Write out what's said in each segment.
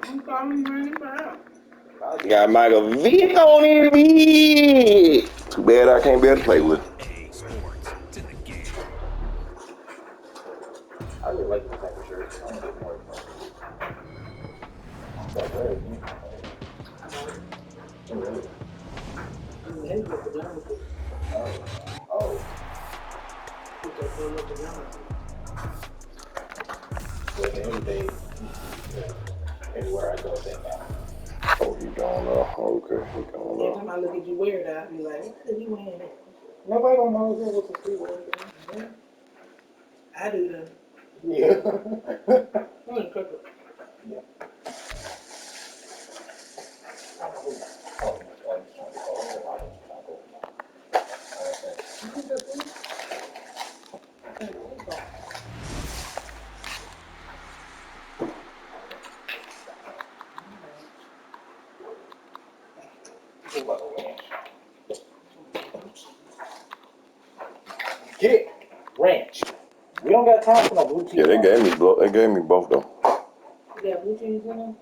I'm calling running back. Got Michael Vick on it. Too bad I can't be able to play with. I really like this type of shirt. I want to get more. That's right. Oh, really? Maybe the pajamas. Oh. Put that full of pajamas. Well, anything, everywhere I go, they now. Oh, he don't know. Okay, he don't Every know. time I look at you wear it, I'll be like, what could he wearing that? Nobody don't know if it was a street word. I do though. Yeah. I'm gonna cook it. Yeah. Get it, ranch. We don't got time for no blue cheese. Yeah, they gave me both. They gave me both though. You got blue cheese in them?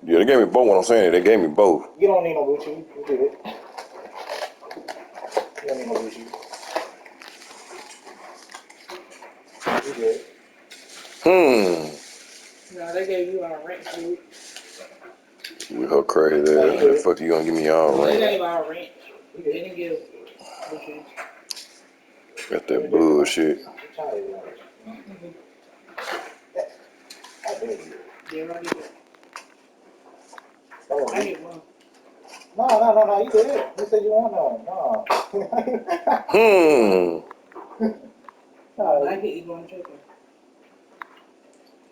Yeah, they gave me both. What I'm saying, they gave me both. You don't need no blue cheese. You do it. You don't need no blue cheese. You good. No, they gave you our ranch food. With her crazy ass. How the fuck you gonna give me all They ranch? gave our ranch. They didn't give blue cheese. Got that bullshit. Yeah, right here. Oh, I get one. No, you did. You said you want none. No. No, I get you one chicken.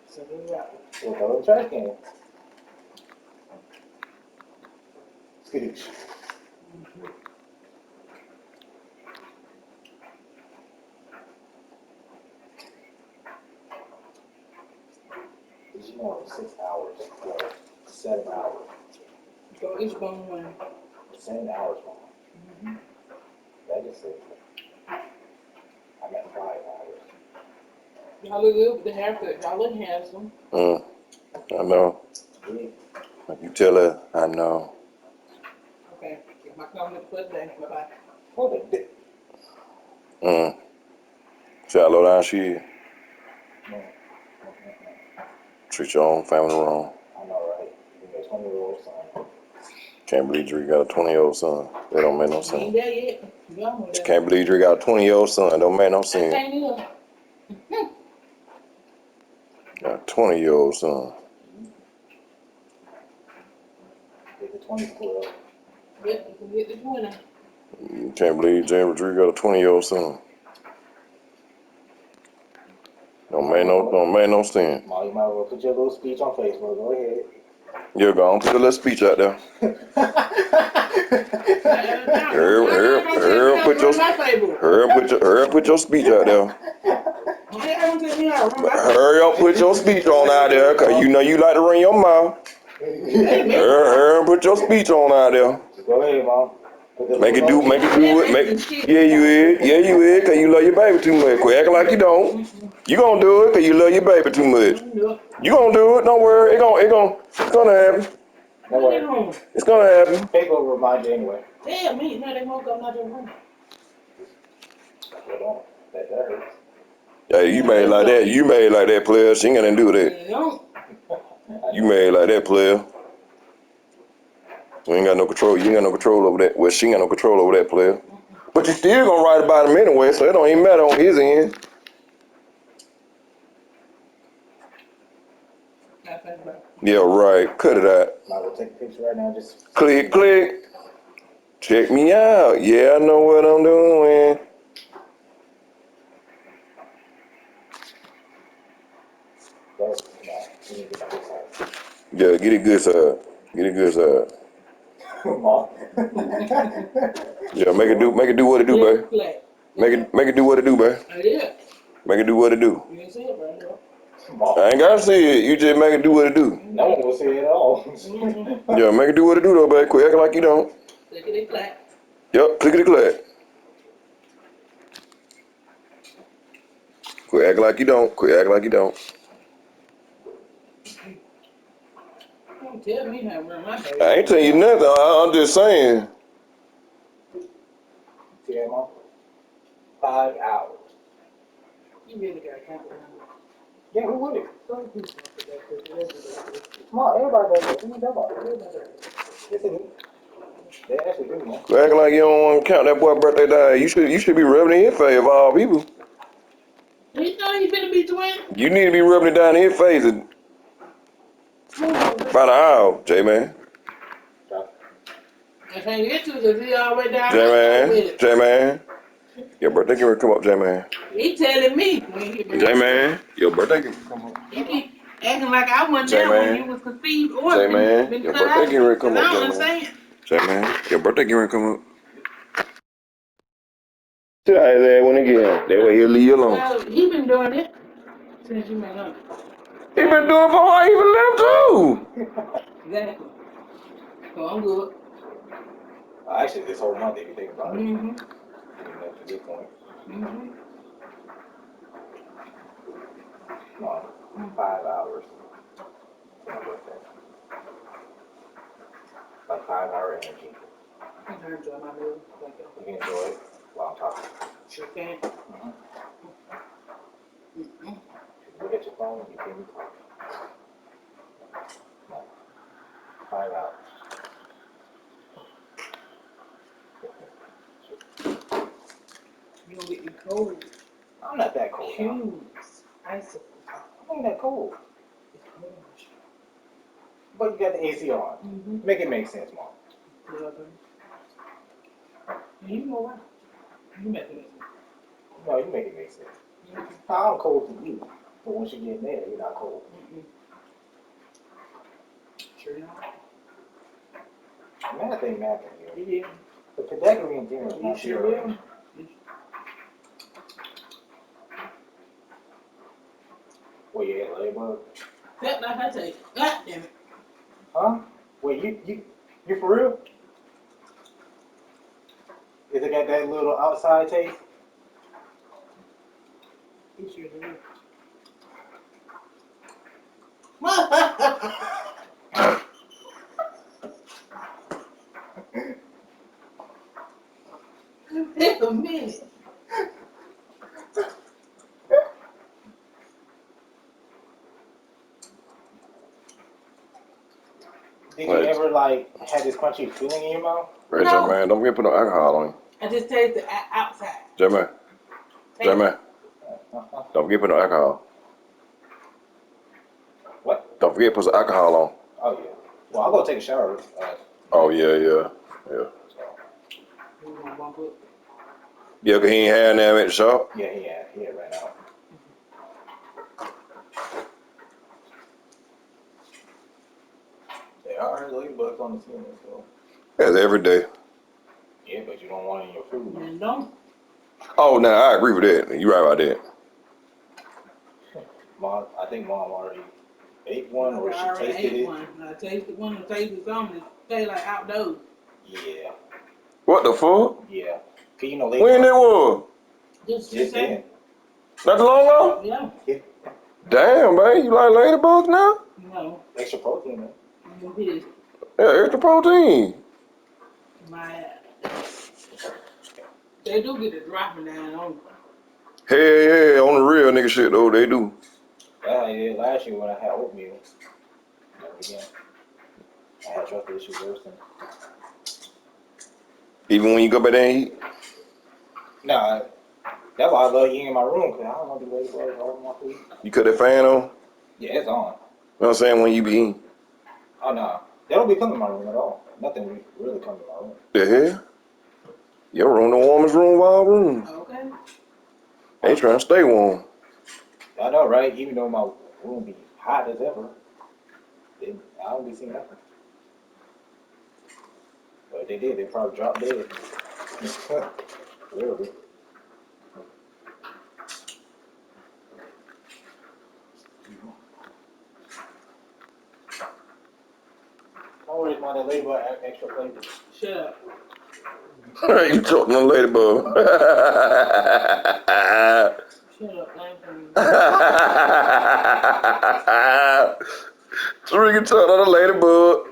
So here we are. We'll go to the trash can. Skittish. Did you know 6 hours? 7 hours. Go each bone one. 7 hours, Mom. That just says I'm at 5 hours. Y'all look good with the haircut. Y'all look handsome. I know. Like you tell her, I know. Okay. Get my comment for today. Bye-bye. What a dick. See how low down she is? No. Treat your own family wrong. I know, right? You got 20-year-old son. Can't believe Dree got a 20-year-old son. That don't make no sense. Ain't there yet. Young with that. Can't believe Dree got a 20-year-old son. Don't make no I sense. can't either. Got a 20-year-old son. Get the 20 Yep, you can get the 20. Can't believe Dree got a 20-year-old son. Don't make no sense. Ma, you might as well put your little speech on Facebook. Go ahead. You're gonna put a little speech out there. Hurry up, put your speech out there. Hurry up, put your speech on out there, cause you know you like to run your mouth. Hurry up, put your speech on out there. Go ahead, Mom. Make it do it. Yeah, you is, cause you love your baby too much. Quit acting like you don't. You gonna do it, cause you love your baby too much. You gonna do it, don't worry. It's gonna happen. Don't worry. It's gonna happen. Facebook will remind you anyway. Damn, me, now they won't come out your room. That hurts. Hey, you made like that. You made like that, player. She ain't gonna do that. You made like that, player. You ain't got no control. You ain't got no control over that. Well, she ain't got no control over that, player. But you still gonna write about him anyway, so it don't even matter on his end. Yeah, right. Cut it out. I will take a picture right now. Just click. Check me out. Yeah, I know what I'm doing. Yeah, get it good side. Get it good side. Yeah, make it do what it do, babe. Make it do what it do, babe. Make it do what it do. You ain't see it, bro. I ain't gotta see it. You just make it do what it do. No one will see it at all. Yeah, make it do what it do though, babe. Quit acting like you don't. Clickety clack. Yep, clickety clack. Quit acting like you don't. Quit acting like you don't. Don't tell me how to run my baby. I ain't telling you nothing. I'm just saying. See that, Mom? 5 hours. You really gotta count around. Yeah, who would it? Some people don't do that, 'cause they do that. Come on, everybody does that. What you talking about? Yes, they do. They actually do, man. You acting like you don't want to count that boy's birthday down. You should be rubbing it in his face of all people. You know you finna be 20? You need to be rubbing it down in his face about an hour, J-Man. I can't get to because he already down J-Man, with it. J-Man. Your birthday can come up, J-Man. He telling me when he J-Man, your birthday can come up. You keep acting like I wasn't there J-Man. when you was conceived or J-Man, been your cut birthday out. can come Cause up, I don't J-Man. understand. J-Man, your birthday can come up. Sit out there when he get home. That way he'll leave you alone. Well, he been doing it since you went up. He been doing it before I even left too. Exactly. So I'm good. Actually, this whole month, if you think about it. Mm-hmm. That's a good point. Mm-hmm. Come on, 5 hours. For my birthday. Like 5 hour energy. I can enjoy my meal. Thank you. You can enjoy it while I'm talking. Sure can. Mm-hmm. Look at your phone, you can be talking. 5 hours. You gonna get you cold. I'm not that cold. Cubes. Icicles. I ain't that cold. But you got the AC on. Mm-hmm. Make it make sense, Mom. You know what? You make it. No, you make it make sense. I'm cold to you. But once you get in there, you're not cold. Mm-mm. Sure not. Math ain't math in here. Yeah. The Pythagorean theorem is You not sure zero. will. Well, you had labor. That like I say, God damn it. Huh? Wait, you for real? Is it got that little outside taste? You sure do. Wait a minute. Did you ever like have this crunchy feeling in your mouth? Right, No. J-Man, don't forget to put no alcohol on you. I just taste the outside. J-Man, J-Man, don't forget to put no alcohol. What? Don't forget to put some alcohol on. Oh yeah. Well, I'll go take a shower. Oh, yeah. Yeah, because he ain't had them at the shop. Yeah, he had right now. They are ladybugs on the skin, so. That's every day. Yeah, but you don't want it in your food. And don't. Oh, now I agree with that. You right about that. Mom, I think Mom already ate one, or she tasted it. One. I tasted one and tasted something. It tastes like outdoors. Yeah. What the fuck? Yeah. Cause you know When it was? Just then. Not too long ago? Yeah. Damn, man, you like ladybugs now? No. Extra protein, man. It Yeah, extra protein. my they do get a dropping down on. Hey, on the real nigga shit though, they do. Yeah, I did last year when I had oatmeal. Never again. I had trust issues ever since. Even when you go back there and eat? Nah, that's why I love eating in my room, because I don't want to be ladybugs all over my food. You cut that fan on? Yeah, it's on. You know what I'm saying? When you be eating. Oh, no. They don't be coming in my room at all. Nothing really comes in my room. The hell? Your room the warmest room of all rooms. Okay. They trying to stay warm. I know, right? Even though my room be hot as ever, I don't be seeing nothing. But if they did, they probably dropped dead. Literally. Don't worry about that ladybug extra flavor. Shut up. You talking to ladybug. Shut up, Drinking tuck on the ladybug.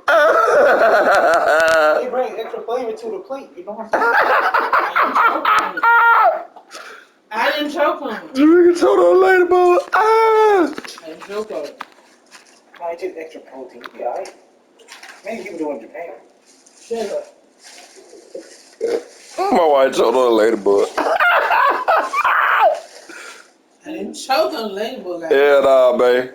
They bring extra flavor to the plate. You know what I'm saying? I didn't choke on it. Drinking tuck on the ladybug. I didn't choke on it. No, it's just extra protein. You alright? Maybe people do it in Japan. Shut up. My wife choked on a ladybug. I didn't choke on the ladybug. Yeah, nah, babe.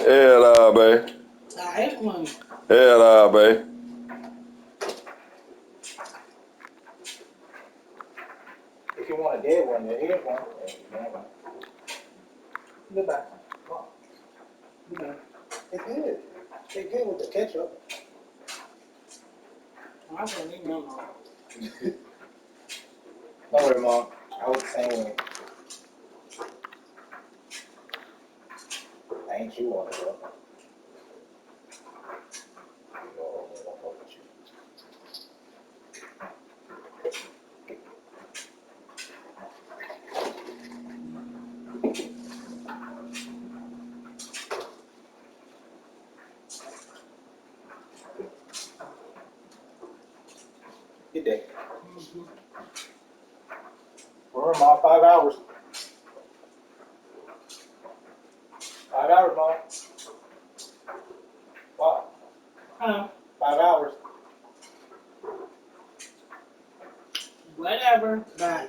Yeah, nah, babe. I ate one. Yeah, nah, babe. If you want a dead one, there is one. Goodbye. Goodbye. It's good. It's good with the ketchup. I don't even know. Don't worry, Mom. I was the same way. I ain't you on it, bro. Good day. We're in, Mom. 5 hours. 5 hours, Mom. Wow. Huh? 5 hours. Whatever. Bye.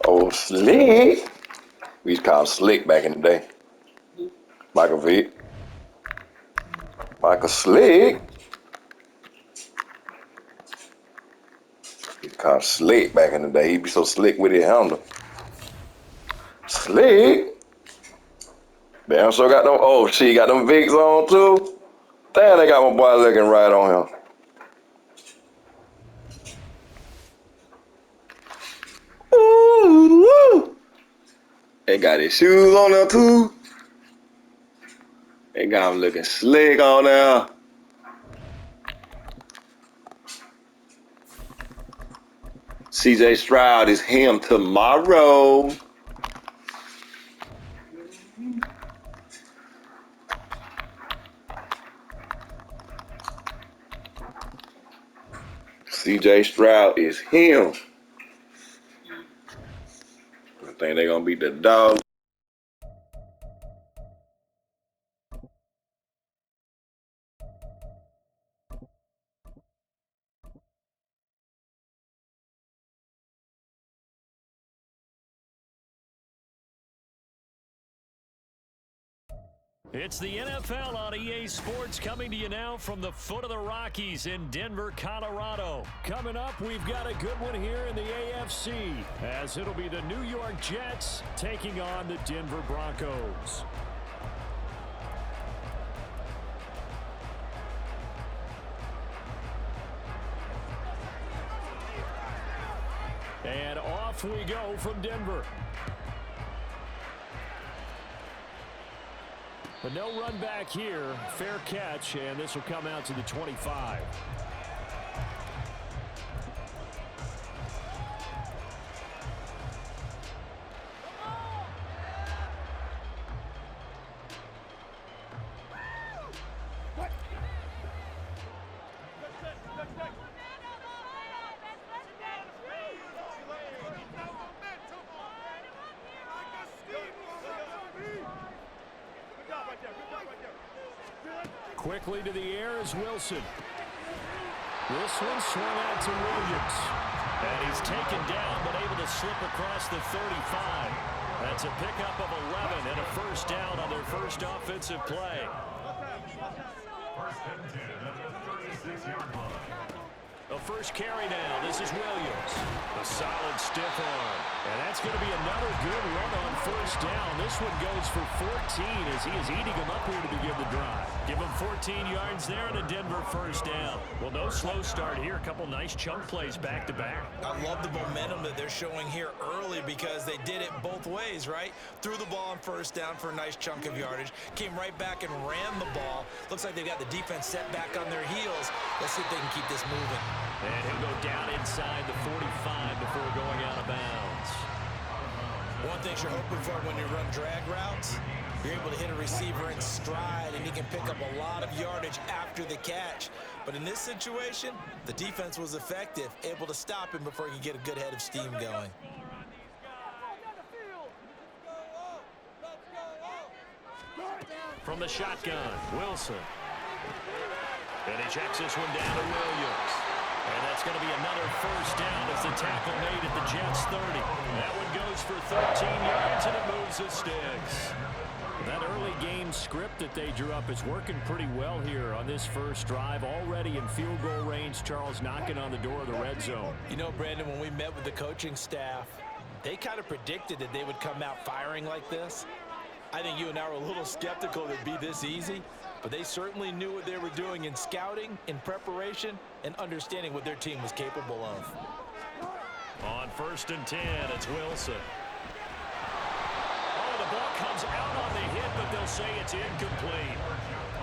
Oh, Slick. We used to call him Slick back in the day. Michael Vick. Michael Slick. We used to call him Slick back in the day. He'd be so slick with his handle. Slick. Damn sure got them. Oh, shit, got them Vicks on too. Damn, they got my boy looking right on him. Ooh, woo. They got his shoes on there too. They got him looking slick on there. CJ Stroud is him tomorrow. CJ Stroud is him. I think they're gonna beat the dog. It's the NFL on EA Sports coming to you now from the foot of the Rockies in Denver, Colorado. Coming up, we've got a good one here in the AFC, as it'll be the New York Jets taking on the Denver Broncos. And off we go from Denver. But no run back here. Fair catch, and this will come out to the 25. Quickly to the air is Wilson. This one swung out to Williams. And he's taken down, but able to slip across the 35. That's a pickup of 11 and a first down on their first offensive play. A first carry now. This is Williams. A solid stiff arm. And that's going to be another good run on first down. This one goes for 14 as he is eating them up here to begin the drive. Give him 14 yards there and a Denver first down. Well, no slow start here. A couple nice chunk plays back-to-back. I love the momentum that they're showing here early because they did it both ways, right? Threw the ball on first down for a nice chunk of yardage. Came right back and ran the ball. Looks like they've got the defense set back on their heels. Let's see if they can keep this moving. And he'll go down inside the 45 before going out of bounds. One thing you're hoping for when you run drag routes, you're able to hit a receiver in stride, and he can pick up a lot of yardage after the catch. But in this situation, the defense was effective, able to stop him before he could get a good head of steam going. From the shotgun, Wilson. And he checks this one down to Williams. And that's going to be another first down as the tackle made at the Jets' 30. That one goes for 13 yards, and it moves the sticks. That early game script that they drew up is working pretty well here on this first drive. Already in field goal range, Charles knocking on the door of the red zone. You know, Brandon, when we met with the coaching staff, they kind of predicted that they would come out firing like this. I think you and I were a little skeptical that it'd be this easy, but they certainly knew what they were doing in scouting, in preparation, and understanding what their team was capable of. On 1st and 10, it's Wilson. Oh, the ball comes out on the hit, but they'll say it's incomplete.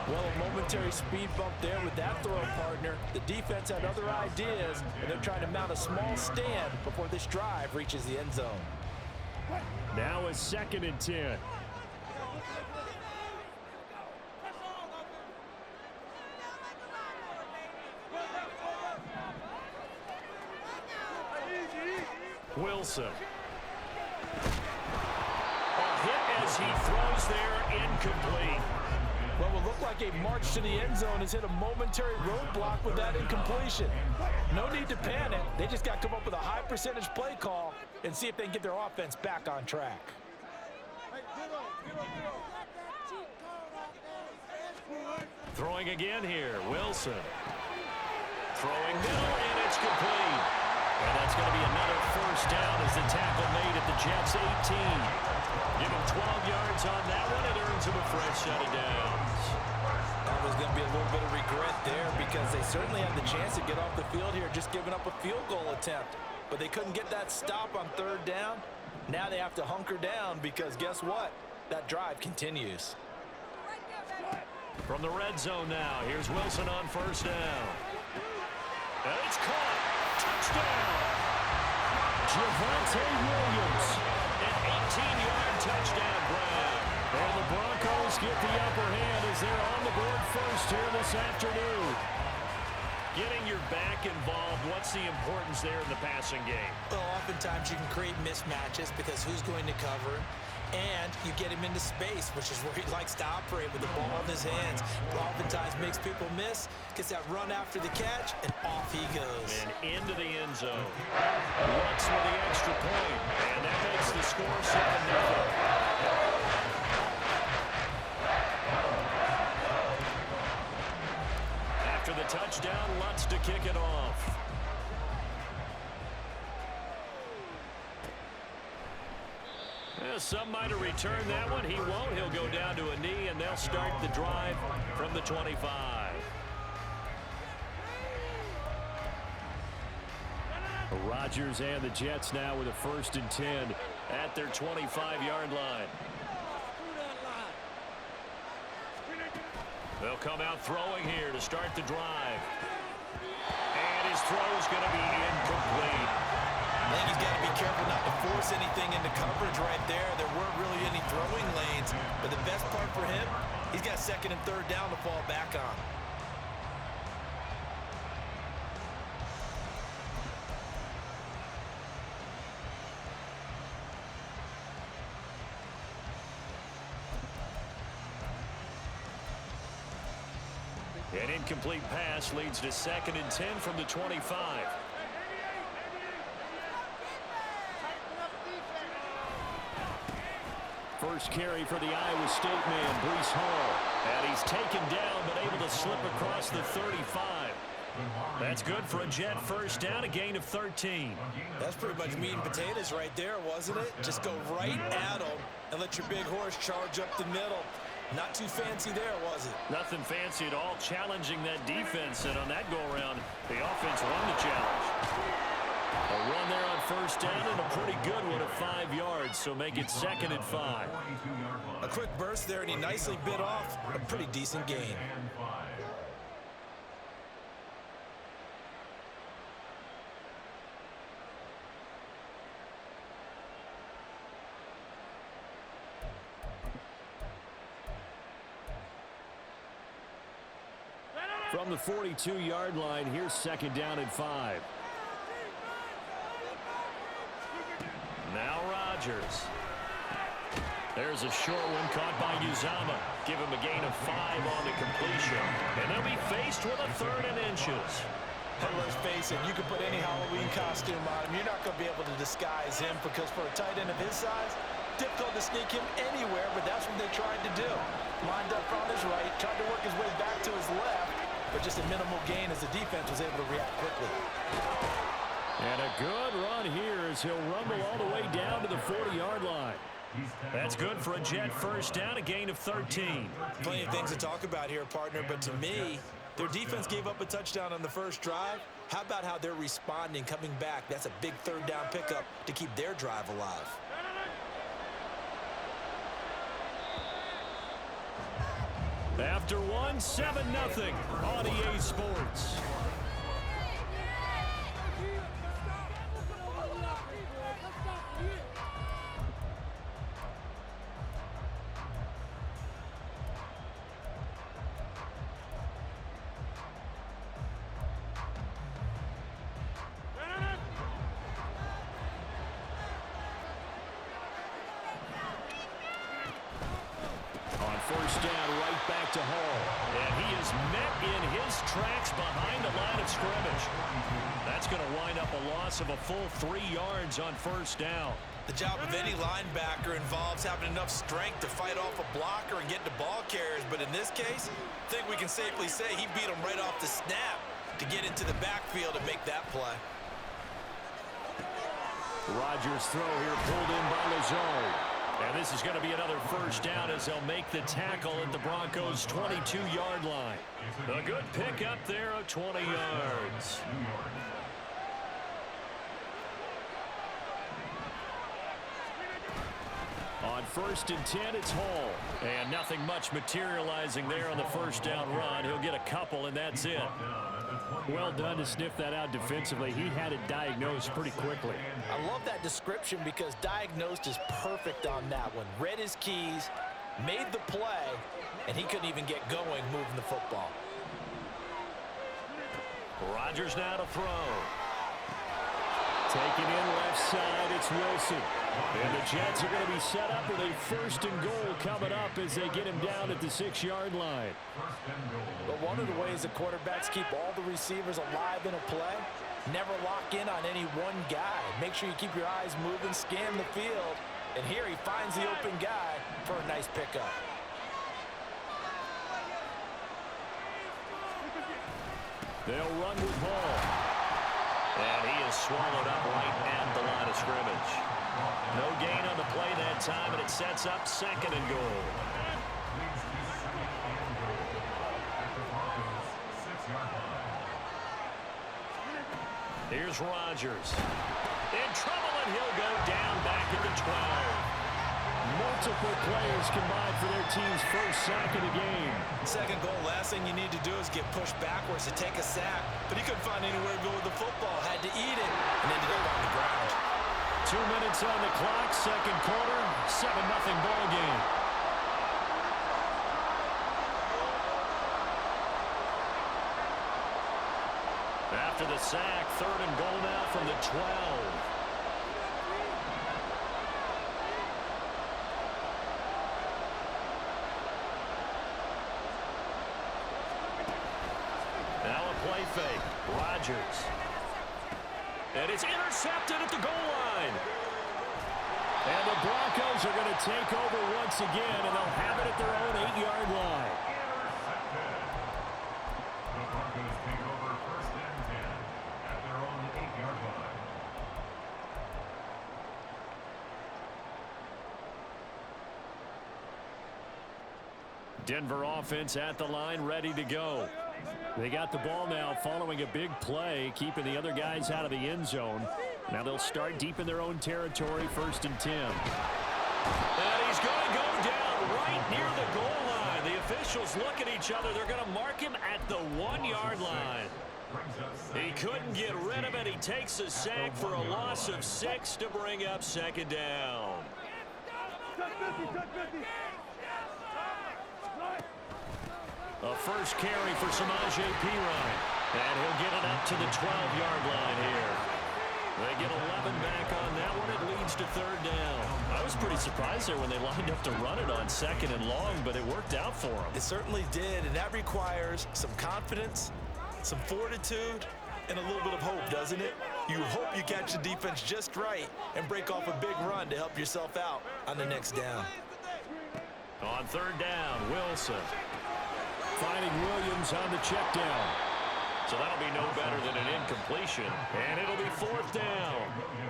Well, a momentary speed bump there with that throw partner. The defense had other ideas, and they're trying to mount a small stand before this drive reaches the end zone. Now it's 2nd and 10. Wilson. A hit as he throws there, incomplete. Well, it looked like a march to the end zone has hit a momentary roadblock with that incompletion. No need to panic. They just got to come up with a high percentage play call and see if they can get their offense back on track. Throwing again here, Wilson. Throwing middle, and it's complete. And that's going to be another first down as the tackle made at the Jets' 18. Give him 12 yards on that one. It earns him a fresh set of downs. There's going to be a little bit of regret there because they certainly had the chance to get off the field here just giving up a field goal attempt. But they couldn't get that stop on 3rd down. Now they have to hunker down because guess what? That drive continues. From the red zone now, here's Wilson on 1st down. And it's caught. Touchdown. Javonte Williams. An 18-yard touchdown grab. And the Broncos get the upper hand as they're on the board first here this afternoon. Getting your back involved, what's the importance there in the passing game? Well, oftentimes you can create mismatches because who's going to cover him? And you get him into space, which is where he likes to operate with the ball in his hands. Oftentimes makes people miss, gets that run after the catch, and off he goes. And into the end zone. Lutz with the extra point, and that makes the score 7-0. After the touchdown, Lutz to kick it off. Some might have returned that one. He won't. He'll go down to a knee, and they'll start the drive from the 25. Rodgers and the Jets now with a 1st and 10 at their 25-yard line. They'll come out throwing here to start the drive. And his throw's going to be incomplete. I think he's got to be careful not to force anything into coverage right there. There weren't really any throwing lanes. But the best part for him, he's got 2nd and 3rd down to fall back on. An incomplete pass leads to 2nd and 10 from the 25. First carry for the Iowa State man, Breece Hall. And he's taken down but able to slip across the 35. That's good for a Jet first down, a gain of 13. That's pretty much meat and potatoes right there, wasn't it? Just go right at them and let your big horse charge up the middle. Not too fancy there, was it? Nothing fancy at all, challenging that defense, and on that go-around, the offense won the challenge. A run there on first down and a pretty good one at 5 yards, so make it 2nd and 5. A quick burst there, and he nicely bit off a pretty decent gain. From the 42-yard line, here's 2nd down and 5. Now Rodgers. There's a short one caught by Uzama. Give him a gain of 5 on the completion. And they'll be faced with a 3rd and inches. Hey, let's face it, you can put any Halloween costume on him. You're not going to be able to disguise him because for a tight end of his size, difficult to sneak him anywhere, but that's what they tried to do. Lined up on his right, tried to work his way back to his left, but just a minimal gain as the defense was able to react quickly. And a good run here as he'll rumble all the way down to the 40-yard line. That's good for a Jet first down, a gain of 13. Plenty of things to talk about here, partner, but to me, their defense gave up a touchdown on the first drive. How about how they're responding, coming back? That's a big 3rd down pickup to keep their drive alive. After one, 7-0 on EA Sports. First down, right back to Hall. And he is met in his tracks behind the line of scrimmage. That's going to wind up a loss of a full 3 yards on first down. The job of any linebacker involves having enough strength to fight off a blocker and get to ball carriers. But in this case, I think we can safely say he beat him right off the snap to get into the backfield and make that play. Rodgers' throw here pulled in by Lazard. And this is going to be another first down as they'll make the tackle at the Broncos' 22-yard line. A good pickup there of 20 yards. On 1st and 10, it's Hall. And nothing much materializing there on the first down run. He'll get a couple, and that's it. Well done to sniff that out defensively. He had it diagnosed pretty quickly. I love that description because diagnosed is perfect on that one. Read his keys, made the play, and he couldn't even get going moving the football. Rodgers now to throw. Taking in left side, it's Wilson. And the Jets are going to be set up with a 1st and goal coming up as they get him down at the 6-yard line. But one of the ways the quarterbacks keep all the receivers alive in a play, never lock in on any one guy. Make sure you keep your eyes moving, scan the field. And here he finds the open guy for a nice pickup. They'll run with Hall. And he is swallowed up right at the line of scrimmage. No gain on the play that time, and it sets up 2nd and goal. Here's Rodgers. In trouble, and he'll go down back at the 12. Multiple players combined for their team's first sack of the game. 2nd goal, last thing you need to do is get pushed backwards to take a sack. But he couldn't find anywhere to go with the football. Had to eat it and ended up on the ground. 2 minutes on the clock, 2nd quarter, 7-0 ball game. After the sack, 3rd and goal now from the 12. Now a play fake. Rodgers. And it's intercepted at the goal line. And the Broncos are going to take over once again, and they'll have it at their own 8-yard line. Denver offense at the line, ready to go. They got the ball now following a big play, keeping the other guys out of the end zone. Now they'll start deep in their own territory, 1st and 10. And he's going to go down right near the goal line. The officials look at each other. They're going to mark him at the 1-yard line. He couldn't get rid of it. He takes a sack for a loss of 6 to bring up 2nd down. A first carry for Samaje Perine. And he'll get it up to the 12-yard line here. They get 11 back on that one. It leads to 3rd down. I was pretty surprised there when they lined up to run it on 2nd and long, but it worked out for them. It certainly did, and that requires some confidence, some fortitude, and a little bit of hope, doesn't it? You hope you catch the defense just right and break off a big run to help yourself out on the next down. On 3rd down, Wilson. Finding Williams on the check down. So that'll be no better than an incompletion. And it'll be 4th down.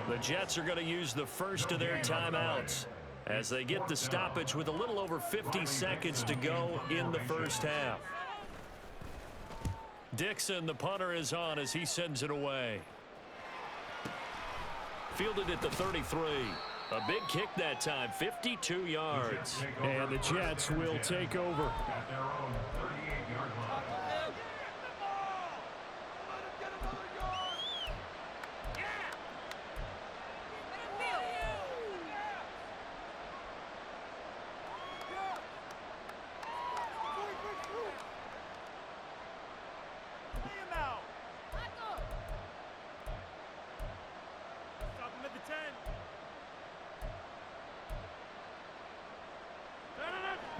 The Jets are going to use the first of their timeouts as they get the stoppage with a little over 50 seconds to go in the first half. Dixon, the punter, is on as he sends it away. Fielded at the 33. A big kick that time, 52 yards. And the Jets will take over.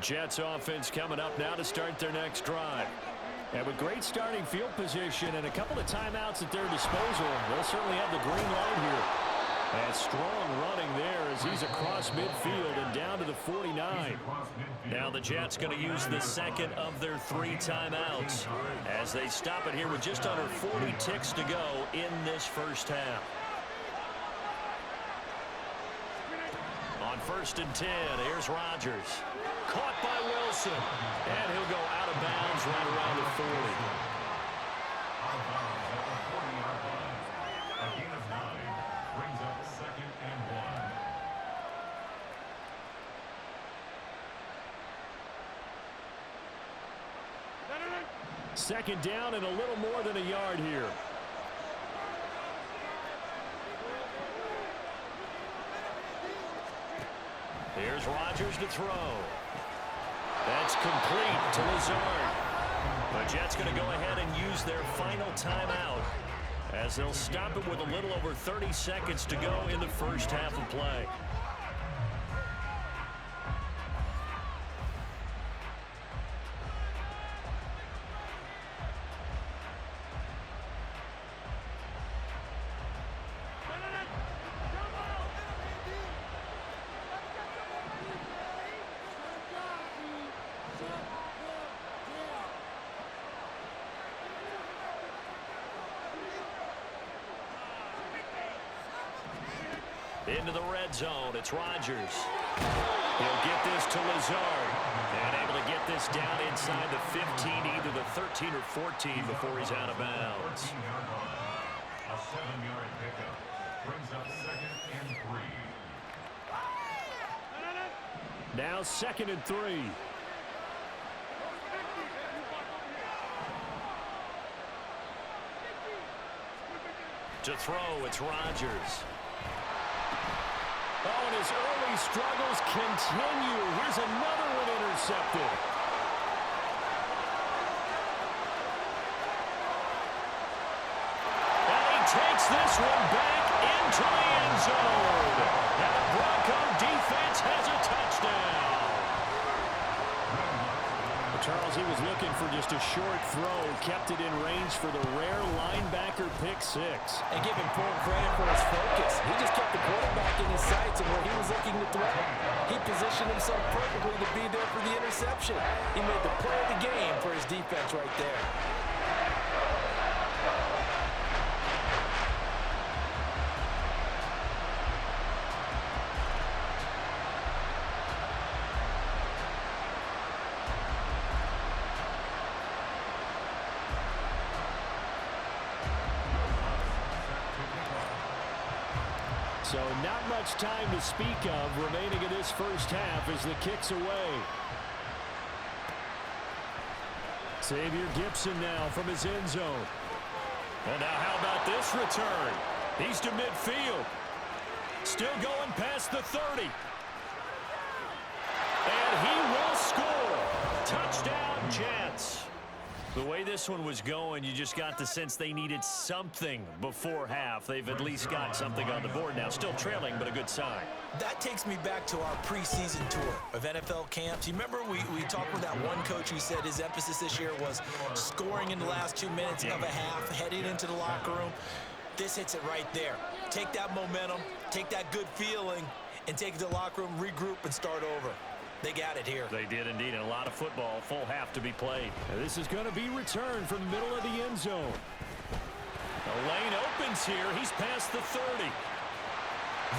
Jets offense coming up now to start their next drive. And with great starting field position and a couple of timeouts at their disposal, they'll certainly have the green light here. And strong running there as he's across midfield and down to the 49. Now the Jets going to use the second of their 3 timeouts as they stop it here with just under 40 ticks to go in this first half. On 1st and 10, here's Rodgers. Caught by Wilson. And he'll go out of bounds right around the 40. Second down and a little more than a yard here. Here's Rodgers to throw. That's complete to Lazard. The Jets going to go ahead and use their final timeout as they'll stop it with a little over 30 seconds to go in the first half of play. Into the red zone, it's Rodgers. He'll get this to Lazard. And able to get this down inside the 15, either the 13 or 14 before he's out of bounds. A 7-yard pickup brings up 2nd and 3. Now 2nd and 3. To throw, it's Rodgers. Oh, and his early struggles continue. Here's another one intercepted. And he takes this one back into the end zone. And the Bronco defense has a touchdown. Charles, he was looking for just a short throw, kept it in range for the rare linebacker pick 6. And give him full credit for his focus. He just kept the quarterback in his sights and where he was looking to throw. He positioned himself perfectly to be there for the interception. He made the play of the game for his defense right there. So not much time to speak of remaining in this first half as the kick's away. Xavier Gibson now from his end zone. Well, now how about this return? He's to midfield. Still going past the 30. And he will score. Touchdown, Jets. The way this one was going, you just got the sense they needed something before half. They've at least got something on the board now. Still trailing, but a good sign. That takes me back to our preseason tour of NFL camps. You remember we talked with that one coach who said his emphasis this year was scoring in the last 2 minutes of a half, heading into the locker room. This hits it right there. Take that momentum, take that good feeling, and take it to the locker room, regroup, and start over. They got it here. They did indeed, and a lot of football, full half to be played. And this is going to be returned from the middle of the end zone. The lane opens here. He's past the 30.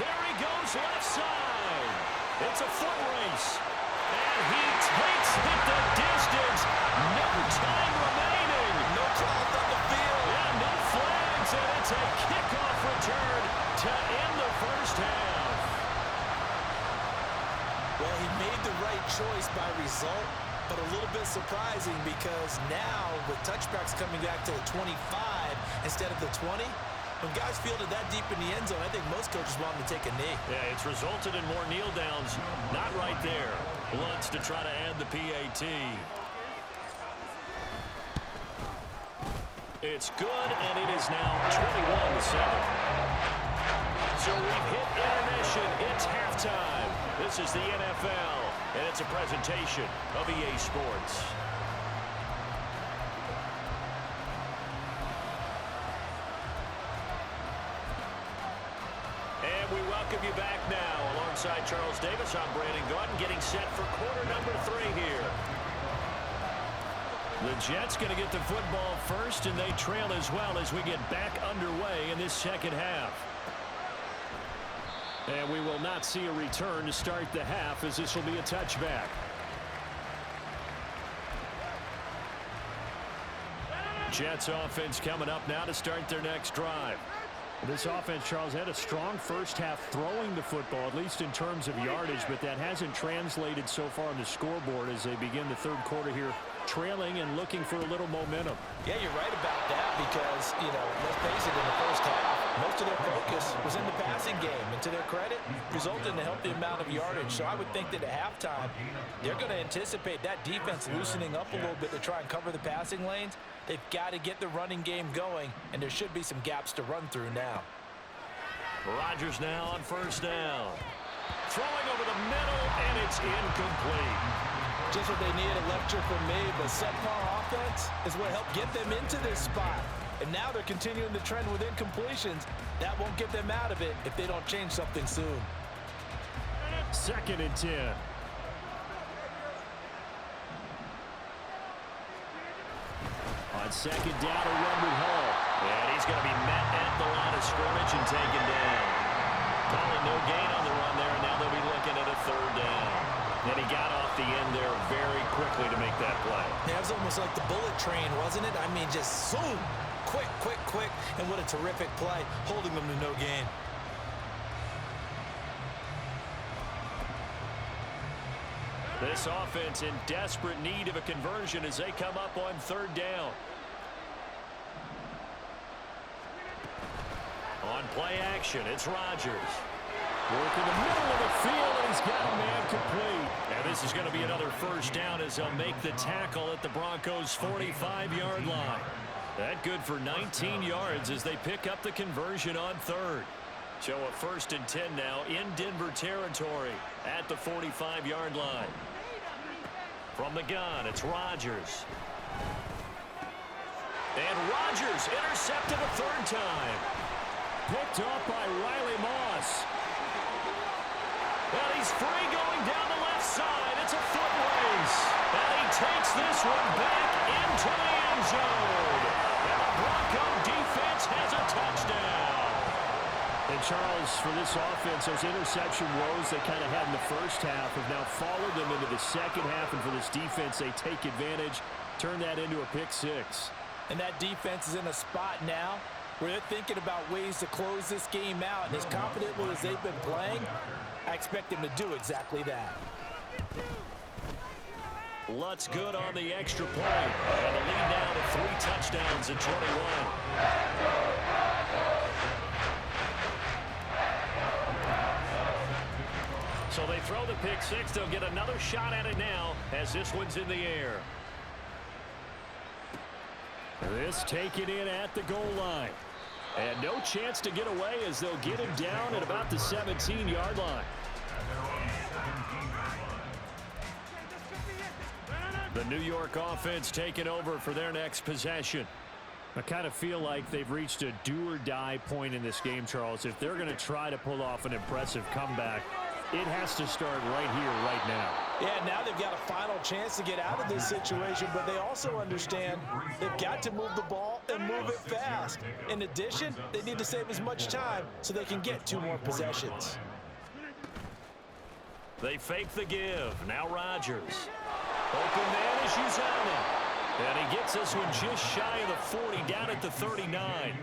There he goes left side. It's a foot race. And he takes it the distance. No time remaining. No clouds on the field. Yeah, no flags, and it's a kickoff return to end the first half. Well, he made the right choice by result, but a little bit surprising because now with touchbacks coming back to the 25 instead of the 20, when guys fielded that deep in the end zone, I think most coaches want them to take a knee. Yeah, it's resulted in more kneel downs. Not right there. Lutz to try to add the PAT. It's good, and it is now 21-7. So we've hit intermission. It's halftime. This is the NFL, and it's a presentation of EA Sports. And we welcome you back now. Alongside Charles Davis, I'm Brandon Gaudin, getting set for quarter number 3 here. The Jets going to get the football first, and they trail as well as we get back underway in this second half. And we will not see a return to start the half, as this will be a touchback. Jets offense coming up now to start their next drive. This offense, Charles, had a strong first half throwing the football, at least in terms of yardage, but that hasn't translated so far on the scoreboard as they begin the third quarter here, trailing and looking for a little momentum. Yeah, you're right about that because, let's face it, in the first half, most of their focus was in the passing game. And to their credit, resulted in a healthy amount of yardage. So I would think that at halftime, they're going to anticipate that defense loosening up a little bit to try and cover the passing lanes. They've got to get the running game going, and there should be some gaps to run through now. Rodgers now on first down. Throwing over the middle, and it's incomplete. Just what they need, a lecture from me, but subpar offense is what helped get them into this spot. And now they're continuing the trend with incompletions. That won't get them out of it if they don't change something soon. 2nd and 10. On second down, a run with Hall. And he's going to be met at the line of scrimmage and taken down. Calling no gain on the run there, and now they'll be looking at a 3rd down. And he got off the end there very quickly to make that play. Yeah, it was almost like the bullet train, wasn't it? I mean, just zoom. Quick, quick, quick. And what a terrific play, holding them to no gain. This offense in desperate need of a conversion as they come up on 3rd down. On play action, it's Rodgers. Working the middle of the field, and he's got a man complete. And this is going to be another 1st down as they'll make the tackle at the Broncos' 45-yard line. That good for 19 yards as they pick up the conversion on 3rd. So a 1st and 10 now in Denver territory at the 45-yard line. From the gun, it's Rodgers. And Rodgers intercepted a 3rd time. Picked off by Riley Moss. And he's free going down the left side. It's a foot race. And he takes this one back into the end zone. And the Bronco defense has a touchdown. And Charles, for this offense, those interception woes they kind of had in the first half have now followed them into the second half. And for this defense, they take advantage, turn that into a pick 6. And that defense is in a spot now where they're thinking about ways to close this game out. And as confidently as they've been playing, I expect them to do exactly that. Lutt's good on the extra point. And the lead now to 3 touchdowns at 21. So they throw the pick six. They'll get another shot at it now as this one's in the air. This taken in at the goal line. And no chance to get away as they'll get him down at about the 17-yard line. The New York offense taking over for their next possession. I kind of feel like they've reached a do-or-die point in this game, Charles. If they're going to try to pull off an impressive comeback, it has to start right here, right now. Yeah, now they've got a final chance to get out of this situation, but they also understand they've got to move the ball and move it fast. In addition, they need to save as much time so they can get 2 more possessions. They fake the give. Now Rodgers. Open man is Uzama. And he gets this one just shy of the 40, down at the 39.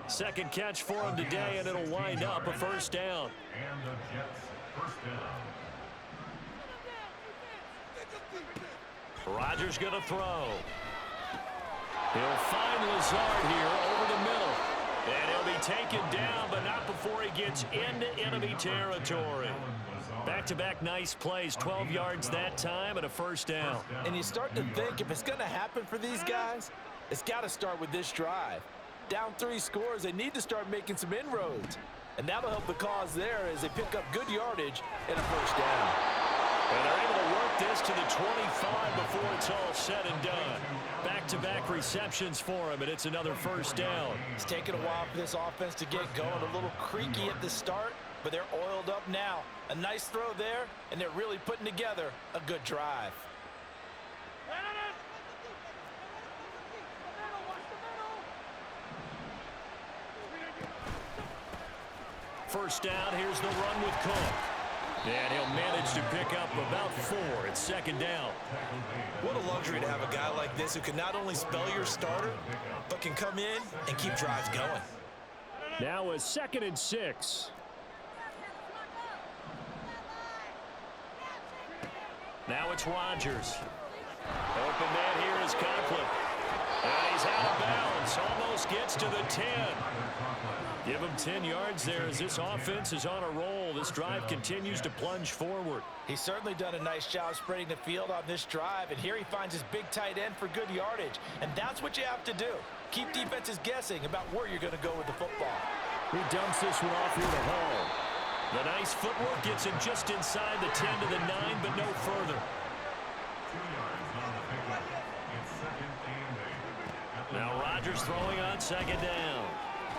Second catch for him today, and it'll wind up a first down. And the Jets first down. Rodgers going to throw. He'll find Lazard here over the middle. And he'll be taken down, but not before he gets into enemy territory. Back-to-back nice plays, 12 yards that time and a first down. And you start to think if it's going to happen for these guys, it's got to start with this drive. Down 3 scores, they need to start making some inroads. And that'll help the cause there as they pick up good yardage and a first down. And they're able to work this to the 25 before it's all said and done. Back-to-back receptions for him, and it's another first down. It's taken a while for this offense to get going. A little creaky at the start, but they're oiled up now. A nice throw there, and they're really putting together a good drive. First down, here's the run with Cook. And he'll manage to pick up about 4. It's second down. What a luxury to have a guy like this who can not only spell your starter, but can come in and keep drives going. Now a 2nd and 6. Now it's Rodgers. Open man here is Conklin. And he's out of bounds. Almost gets to the 10. Give him 10 yards there as this offense is on a roll. This drive continues to plunge forward. He's certainly done a nice job spreading the field on this drive, and here he finds his big tight end for good yardage. And that's what you have to do. Keep defenses guessing about where you're going to go with the football. He dumps this one off here to Hall. The nice footwork gets him just inside the 10 to the 9, but no further. 2 yards on the pickup. It's 2nd and 8. Now Rodgers throwing on 2nd down.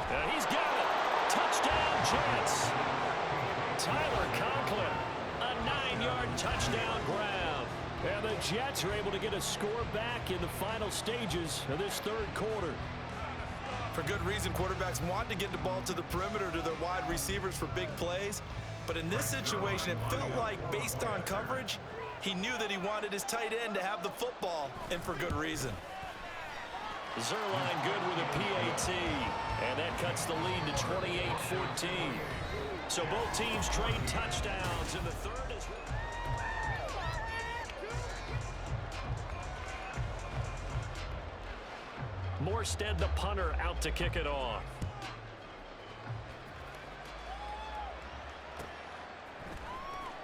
And he's got it. Touchdown, Jets. Tyler Conklin, a 9-yard touchdown grab. And the Jets are able to get a score back in the final stages of this 3rd quarter. For good reason, quarterbacks want to get the ball to the perimeter to their wide receivers for big plays. But in this situation, it felt like, based on coverage, he knew that he wanted his tight end to have the football, and for good reason. Zerline good with a PAT, and that cuts the lead to 28-14. So both teams trade touchdowns in the 3rd as well. Morstead, the punter, out to kick it off.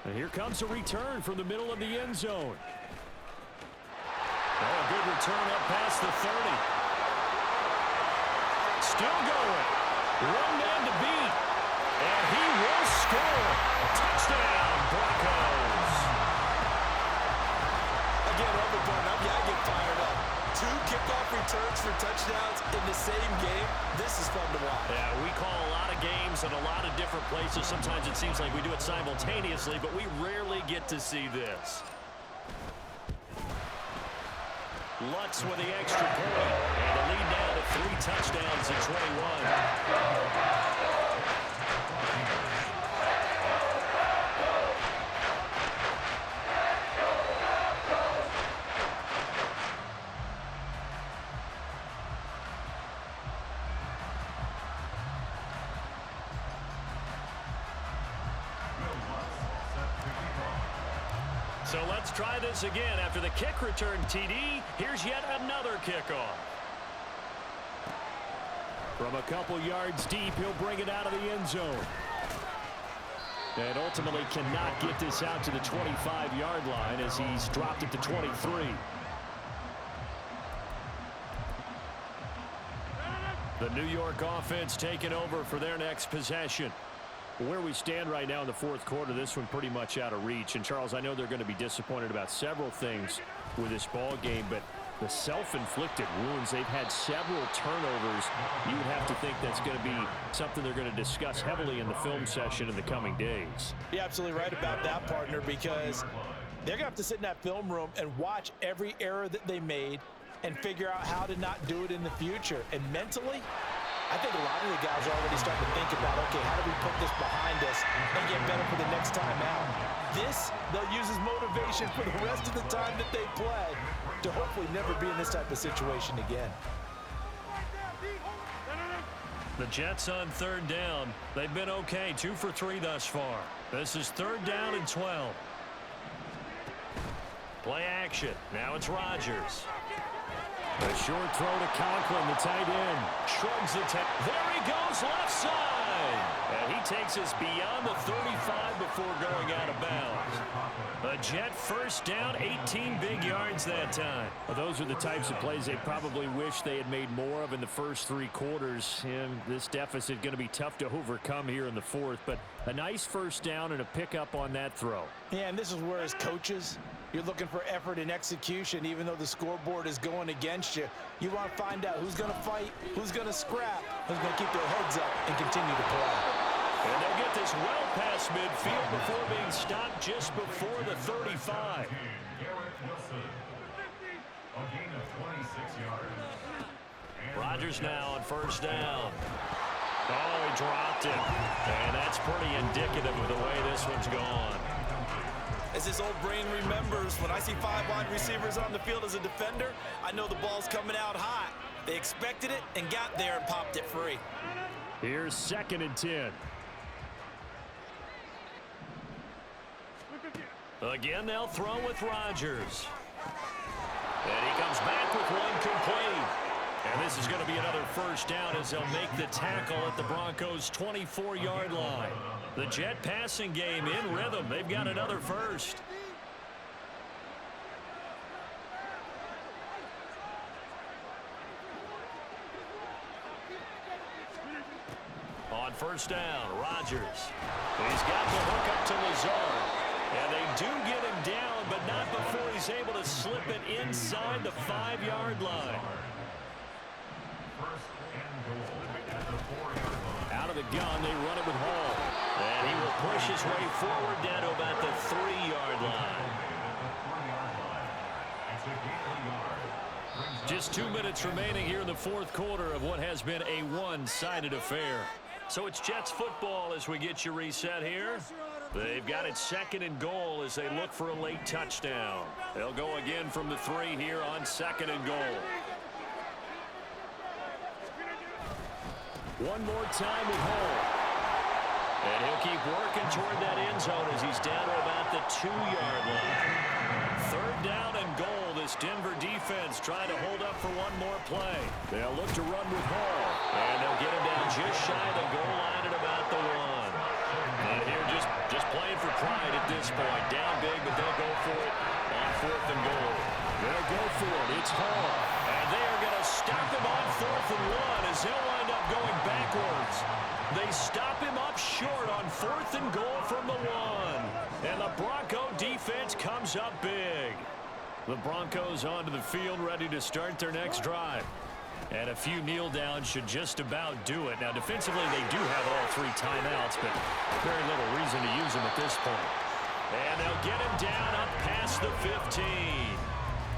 And here comes a return from the middle of the end zone. Oh, a good return up past the 30. Still going. One man to beat. And he will score. Touchdown, Broncos. Again, love the button up. Yeah, I get fired up. 2 kickoff returns for touchdowns in the same game. This is fun to watch. Yeah, we call a lot of games in a lot of different places. Sometimes it seems like we do it simultaneously, but we rarely get to see this. Lutz with the extra point. And the lead now to 3 touchdowns at 21. So let's try this again. After the kick return TD, here's yet another kickoff. From a couple yards deep, he'll bring it out of the end zone. And ultimately cannot get this out to the 25-yard line as he's dropped it to 23. The New York offense taking over for their next possession. Where we stand right now in the fourth quarter, this one pretty much out of reach. And, Charles, I know they're going to be disappointed about several things with this ball game, but the self-inflicted wounds, they've had several turnovers. You would have to think that's going to be something they're going to discuss heavily in the film session in the coming days. You're absolutely right about that, partner, because they're going to have to sit in that film room and watch every error that they made and figure out how to not do it in the future. And mentally, I think a lot of the guys are already starting to think about, okay, how do we put this behind us and get better for the next time out? This, they'll use as motivation for the rest of the time that they play to hopefully never be in this type of situation again. The Jets on third down. They've been okay, 2 for 3 thus far. This is third down and 12. Play action. Now it's Rodgers. A short throw to Conklin, the tight end. Shrugs the there he goes, left side. And he takes us beyond the 35 before going out of bounds. A Jet first down, 18 big yards that time. Well, those are the types of plays they probably wish they had made more of in the first 3 quarters. And this deficit going to be tough to overcome here in the fourth. But a nice first down and a pickup on that throw. Yeah, and this is where as coaches, you're looking for effort and execution, even though the scoreboard is going against you. You want to find out who's going to fight, who's going to scrap, who's going to keep their heads up and continue to play. And they'll get this well past midfield before being stopped just before the 35. Rodgers now on first down. Oh, he dropped it. And that's pretty indicative of the way this one's gone. As his old brain remembers, when I see 5 wide receivers on the field as a defender, I know the ball's coming out hot. They expected it and got there and popped it free. Here's 2nd and 10. Again, they'll throw with Rodgers. And he comes back with one complete. And this is going to be another first down as they'll make the tackle at the Broncos' 24-yard line. The Jet passing game in rhythm. They've got another first. On first down, Rodgers. He's got the hook up to Lazard. And they do get him down, but not before he's able to slip it inside the 5-yard line. Out of the gun, they run it with Hall. And he will push his way forward down to about the 3-yard line. Just 2 minutes remaining here in the fourth quarter of what has been a one-sided affair. So it's Jets football as we get you reset here. They've got it 2nd and goal as they look for a late touchdown. They'll go again from the 3 here on 2nd and goal. One more time with Hall. And he'll keep working toward that end zone as he's down to about the 2-yard line. Third down and goal. This Denver defense trying to hold up for one more play. They'll look to run with Hall. And they'll get him down just shy of the goal line at about the 1. And here just playing for pride at this point. Down big, but they'll go for it on 4th and goal. They'll go for it. It's Hall. And they are going to stop him on 4th and 1 as they'll wind up going backwards. They stop him up short on 4th and goal from the 1. And the Bronco defense comes up big. The Broncos onto the field ready to start their next drive. And a few kneel downs should just about do it. Now, defensively, they do have all 3 timeouts, but very little reason to use them at this point. And they'll get him down up past the 15.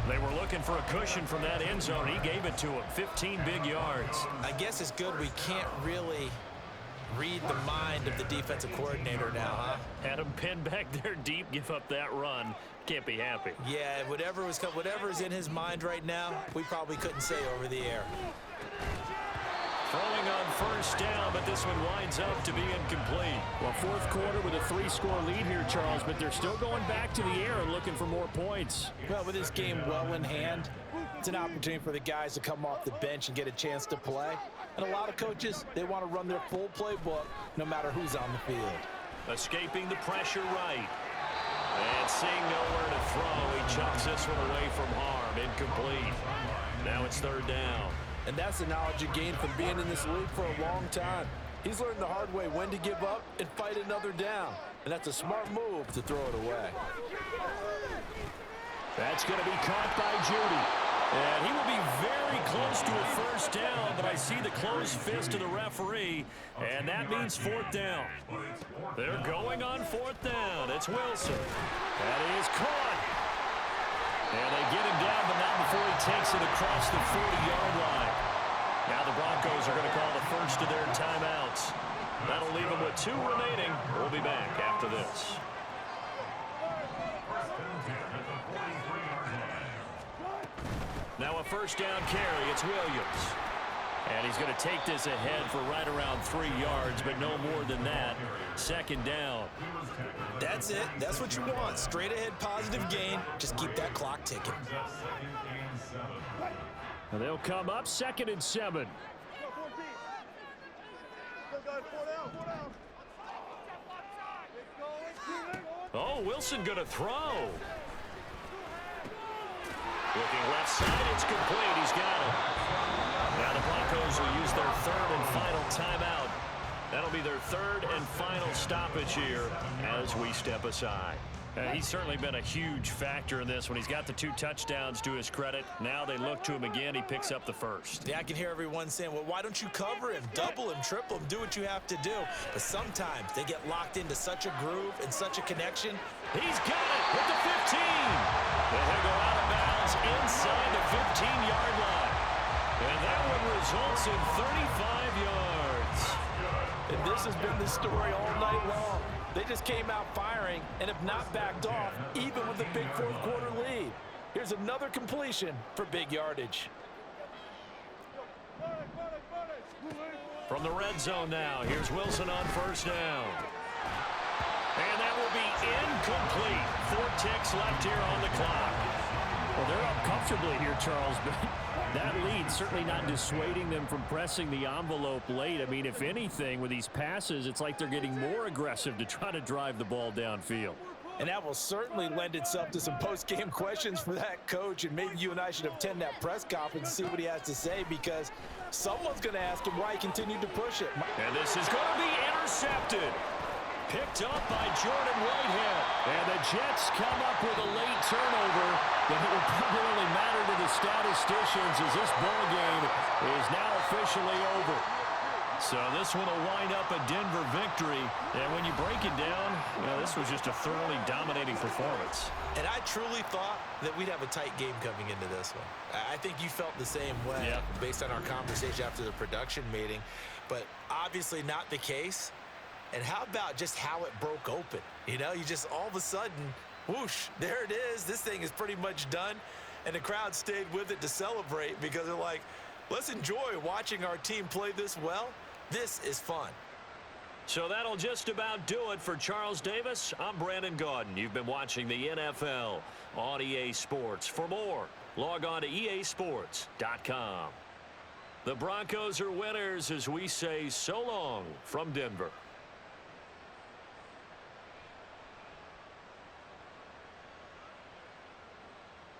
They were looking for a cushion from that end zone. He gave it to him. 15 big yards. I guess it's good we can't really read the mind of the defensive coordinator now, huh? Had him pinned back there deep, give up that run. Can't be happy. Yeah, whatever is in his mind right now, we probably couldn't say over the air. Throwing on first down, but this one winds up to be incomplete. Well, fourth quarter with a 3-score lead here, Charles, but they're still going back to the air and looking for more points. Well, with this game well in hand, it's an opportunity for the guys to come off the bench and get a chance to play. And a lot of coaches, they want to run their full playbook no matter who's on the field. Escaping the pressure right. And seeing nowhere to throw, he chucks this one away from harm. Incomplete. Now it's third down. And that's the knowledge you gain from being in this league for a long time. He's learned the hard way when to give up and fight another down. And that's a smart move to throw it away. That's going to be caught by Judy. And he will be very close to a first down, but I see the closed fist of the referee, and that means fourth down. They're going on fourth down. It's Wilson. That is caught. And they get him down, but not before he takes it across the 40-yard line. Now the Broncos are going to call the first of their timeouts. That'll leave them with 2 remaining. We'll be back after this. Now a first down carry. It's Williams. And he's going to take this ahead for right around 3 yards, but no more than that. Second down. That's it. That's what you want. Straight ahead positive gain. Just keep that clock ticking. And they'll come up 2nd and 7. Oh, Wilson going to throw. Looking left side, it's complete. He's got it. Now the Broncos will use their 3rd and final timeout. That'll be their 3rd and final stoppage here as we step aside. He's certainly been a huge factor in this when he's got the 2 touchdowns to his credit. Now they look to him again. He picks up the first. Yeah, I can hear everyone saying, well, why don't you cover him, double him, triple him, do what you have to do. But sometimes they get locked into such a groove and such a connection. He's got it with the 15. And he'll go out of bounds inside the 15-yard line. And that one results in 35 yards. And this has been the story all night long. They just came out firing and have not backed off, even with a big fourth quarter lead. Here's another completion for big yardage. From the red zone now, here's Wilson on first down. And that will be incomplete. 4 ticks left here on the clock. Well, they're up comfortably here, Charles, but that lead certainly not dissuading them from pressing the envelope late. I mean, if anything, with these passes, it's like they're getting more aggressive to try to drive the ball downfield. And that will certainly lend itself to some post-game questions for that coach, and maybe you and I should attend that press conference and see what he has to say, because someone's going to ask him why he continued to push it. And this is going to be intercepted. Picked up by Jordan Whitehead. And the Jets come up with a late turnover, but it will probably only matter to the statisticians as this ball game is now officially over. So this one will wind up a Denver victory. And when you break it down, this was just a thoroughly dominating performance. And I truly thought that we'd have a tight game coming into this one. I think you felt the same way based on our conversation after the production meeting, but obviously not the case. And how about just how it broke open? You just all of a sudden, whoosh, there it is. This thing is pretty much done. And the crowd stayed with it to celebrate because they're like, let's enjoy watching our team play this well. This is fun. So that'll just about do it for Charles Davis. I'm Brandon Gaudin. You've been watching the NFL on EA Sports. For more, log on to easports.com. The Broncos are winners as we say so long from Denver.